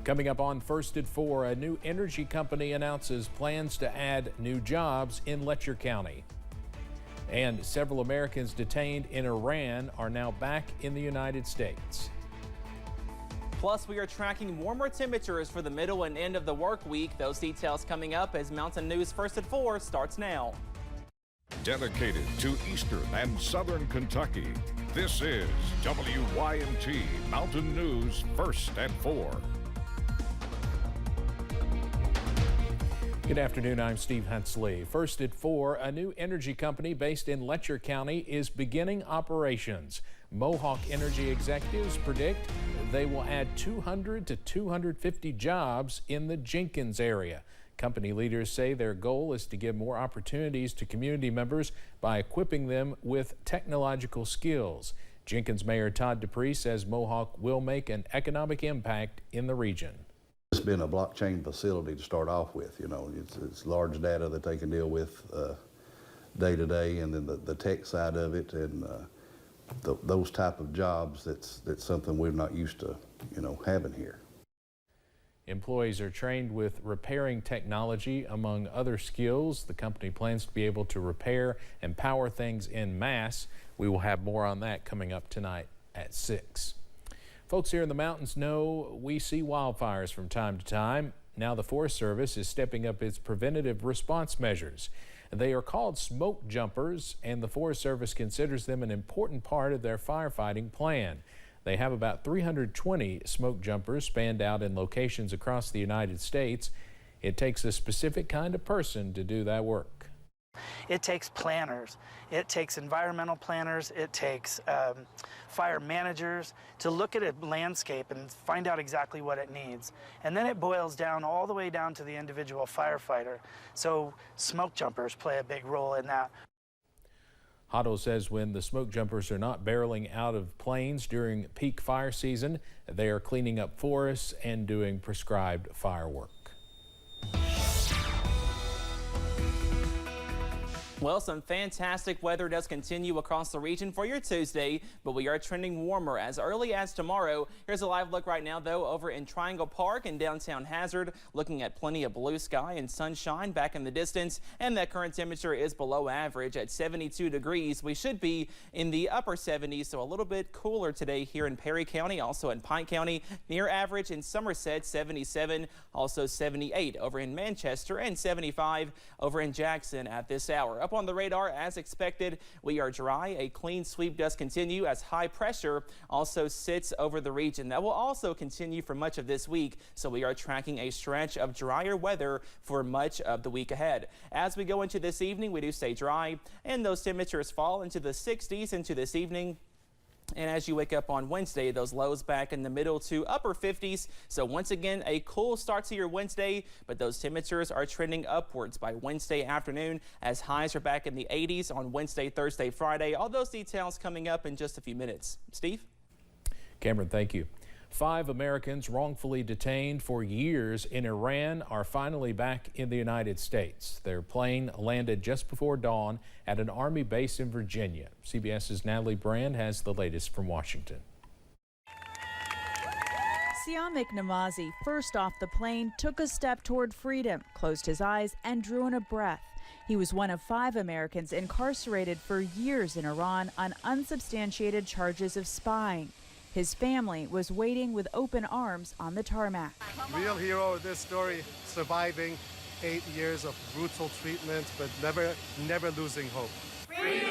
Coming up on First at 4, a new energy company announces plans to add new jobs in Letcher County. And several Americans detained in Iran are now back in the United States. Plus, we are tracking warmer temperatures for the middle and end of the work week. Those details coming up as Mountain News First at 4 starts now. Dedicated to Eastern and Southern Kentucky, this is WYMT Mountain News First at 4. Good afternoon, I'm Steve Hensley. First at 4, a new energy company based in Letcher County is beginning operations. Mohawk Energy executives predict they will add 200 to 250 jobs in the Jenkins area. Company leaders say their goal is to give more opportunities to community members by equipping them with technological skills. Jenkins Mayor Todd Dupree says Mohawk will make an economic impact in the region. It's been a blockchain facility to start off with. You know, it's large data that they can deal with day to day, and then the tech side of it, and those type of jobs. That's something we're not used to, having here. Employees are trained with repairing technology, among other skills. The company plans to be able to repair and power things en masse. We will have more on that coming up tonight at 6. Folks here in the mountains know we see wildfires from time to time. Now the Forest Service is stepping up its preventative response measures. They are called smoke jumpers, and the Forest Service considers them an important part of their firefighting plan. They have about 320 smoke jumpers spanned out in locations across the United States. It takes a specific kind of person to do that work. It takes planners, it takes environmental planners, it takes fire managers to look at a landscape and find out exactly what it needs. And then it boils down all the way down to the individual firefighter. So smoke jumpers play a big role in that. Hotto says when the smoke jumpers are not barreling out of planes during peak fire season, they are cleaning up forests and doing prescribed firework. Well, some fantastic weather does continue across the region for your Tuesday, but we are trending warmer as early as tomorrow. Here's a live look right now, though, over in Triangle Park in downtown Hazard, looking at plenty of blue sky and sunshine back in the distance, and that current temperature is below average at 72 degrees. We should be in the upper 70s, so a little bit cooler today here in Perry County, also in Pike County, near average in Somerset, 77, also 78 over in Manchester, and 75 over in Jackson at this hour. Up on the radar, as expected, we are dry. A clean sweep does continue as high pressure also sits over the region. That will also continue for much of this week, so we are tracking a stretch of drier weather for much of the week ahead. As we go into this evening, we do stay dry, and those temperatures fall into the 60s into this evening. And as you wake up on Wednesday, those lows back in the middle to upper 50s. So once again, a cool start to your Wednesday, but those temperatures are trending upwards by Wednesday afternoon as highs are back in the 80s on Wednesday, Thursday, Friday. All those details coming up in just a few minutes. Steve? Cameron, thank you. 5 Americans wrongfully detained for years in Iran are finally back in the United States. Their plane landed just before dawn at an Army base in Virginia. CBS's Natalie Brand has the latest from Washington. Siamak Namazi, first off the plane, took a step toward freedom, closed his eyes, and drew in a breath. He was one of 5 Americans incarcerated for years in Iran on unsubstantiated charges of spying. His family was waiting with open arms on the tarmac. Real hero of this story, surviving 8 years of brutal treatment, but never losing hope. Freedom!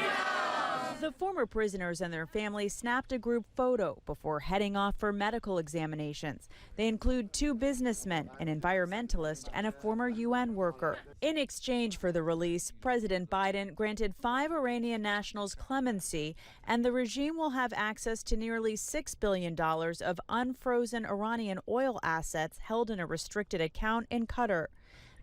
The former prisoners and their families snapped a group photo before heading off for medical examinations. They include 2 businessmen, an environmentalist, and a former UN worker. In exchange for the release, President Biden granted 5 Iranian nationals clemency, and the regime will have access to nearly $6 billion of unfrozen Iranian oil assets held in a restricted account in Qatar.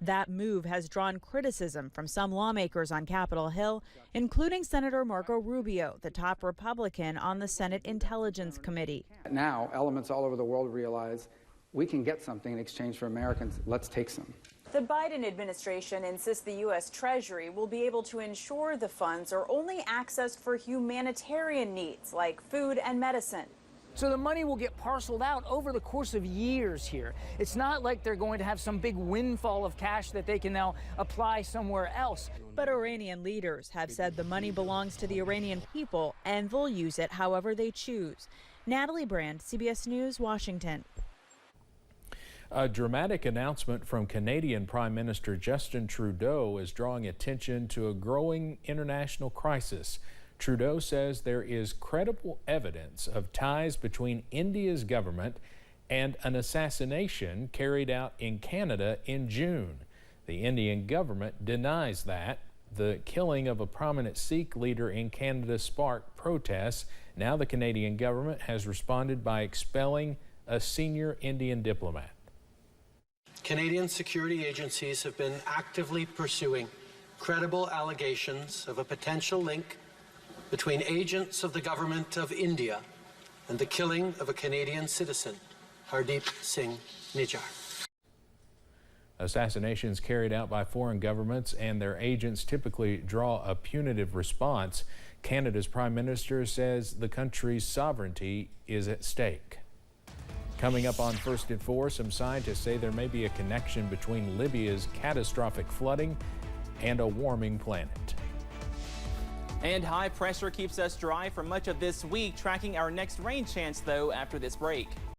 That move has drawn criticism from some lawmakers on Capitol Hill, including Senator Marco Rubio, the top Republican on the Senate Intelligence Committee. Now, elements all over the world realize we can get something in exchange for Americans. Let's take some. The Biden administration insists the U.S. Treasury will be able to ensure the funds are only accessed for humanitarian needs like food and medicine. So the money will get parceled out over the course of years here. It's not like they're going to have some big windfall of cash that they can now apply somewhere else. But Iranian leaders have said the money belongs to the Iranian people and they'll use it however they choose. Natalie Brand, CBS News, Washington. A dramatic announcement from Canadian Prime Minister Justin Trudeau is drawing attention to a growing international crisis. Trudeau says there is credible evidence of ties between India's government and an assassination carried out in Canada in June. The Indian government denies that. The killing of a prominent Sikh leader in Canada sparked protests. Now the Canadian government has responded by expelling a senior Indian diplomat. Canadian security agencies have been actively pursuing credible allegations of a potential link between agents of the government of India and the killing of a Canadian citizen, Hardeep Singh Nijjar. Assassinations carried out by foreign governments and their agents typically draw a punitive response. Canada's Prime Minister says the country's sovereignty is at stake. Coming up on First at 4, some scientists say there may be a connection between Libya's catastrophic flooding and a warming planet. And high pressure keeps us dry for much of this week. Tracking our next rain chance, though, after this break.